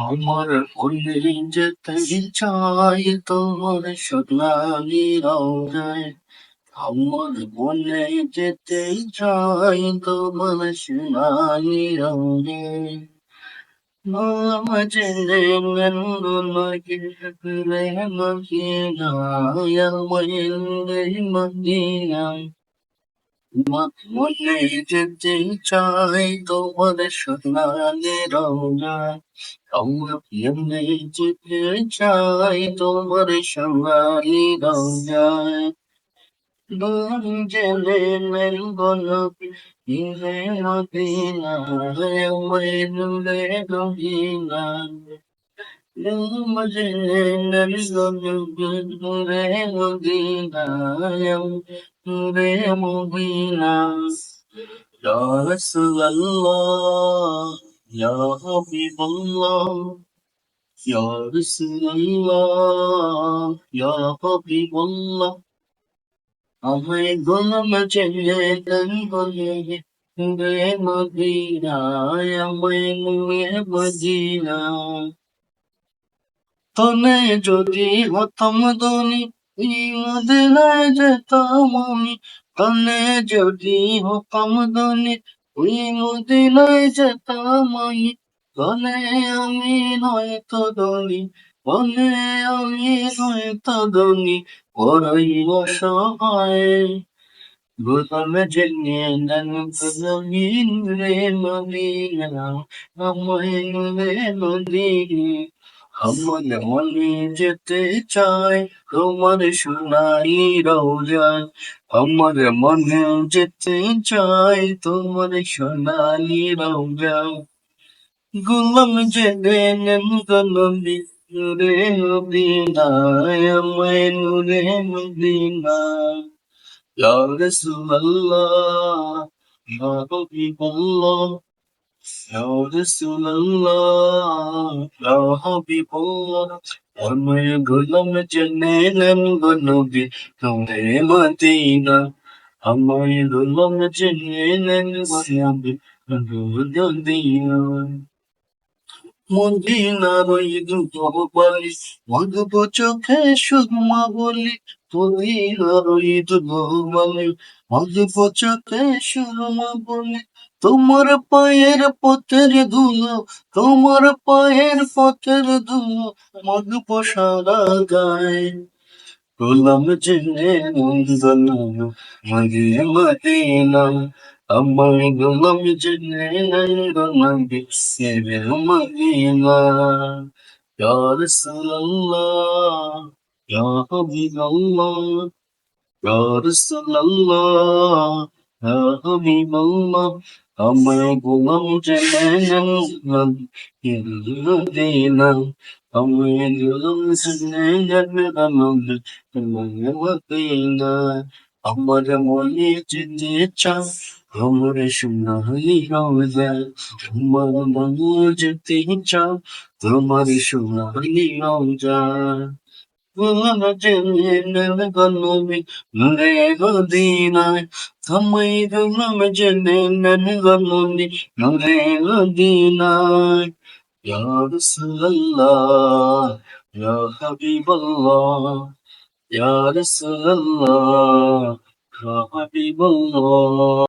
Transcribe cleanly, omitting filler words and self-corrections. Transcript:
আমার ভুলে যেতে চাই তোর সোনালি রঙে। আমার ভুলে যেতে চাই তোমার সোনালি রঙে। মজলে মনগুলোকে মদিনা, মজলে মদিনা। মনে যেতে চাই তোমার সোনালি রঙে। আমরা মনে যেতে চাই তোমার সোনালি রঙে। জেলে মেল গোলপি ইরে মদিনা, মেলুলে রঙিনা। মজলে মেল গোলপি রে মদিনা, রে Medina. Ya Rasulallah, Ya Habibullah, Ya Rasulallah, Ya Habibullah. আমায় গোলাম চেয়ে দেন বলে রে মদিনা, আমায় নিয়ে মদিনা। তনে যদি হতাম ধনী, মদিনায় যেতাম আমি। তনে যদি হতাম ধনী, ওই মদিনায় যেতাম আমি। তনে আমি নয়তো ধনী, বলে আমি নয়তো ধনী, বড়ই অসহায়। গোলাম জেনে নেন গোলামিন রে মদিনা, আমায় রে মদিনা। আমার মনে যেতে চাই তোমার সোনালি রওজায়। আমার মনে যেতে চাই তোমার সোনালি রওজায়। গোলাম জেনে নেন গোলামি রে মদিনা, আমায় রে Medina. Ya Rasulallah, Ya Habibullah, Ya Rasulallah, Ya Habibullah. আমায় গোলাম জেনে নেন গো নবী নূরে মদিনা। আমায় গোলাম জেনে নেন গো নবী নূরে মদিনা। মদিনার ওই দুটো বালি, মাগবো চোখে সুরমা বলি। মদিনার ওই দুটো বালি, মাগবো চোখে সুরমা বলি। তোমার পায়ের পথের ধুলো, তোমার পায়ের পথের ধুলো, মাগবো সারা গায়ে। গোলাম জেনে নন্দলাম মাগে মদিনা, আমার গোলাম জেনে নন্দলাম সেরে মদিনা। ইয়া রাসূলুল্লাহ, ইয়া হাবিবাল্লাহ, ইয়া রাসূলুল্লাহ, ইয়া হাবিবাল্লাহ। আমার গোলাম জেনে নন্দলাম সেরে মদিনা। আমার গোলাম জেনে মদিনা। আমার মনে যেতে চাও আমার সোনালি রওজা। আমার মনে যেতে চাও তোমার সোনালি রওজা। গোলাম জেনে নেন গনবি রে মদিনায়। আমায় গোলাম জেনে নেন গনবি রে মদিনায়। Ya Rasulallah, Ya Habibullah, Ya Rasulallah, Ya Habibullah.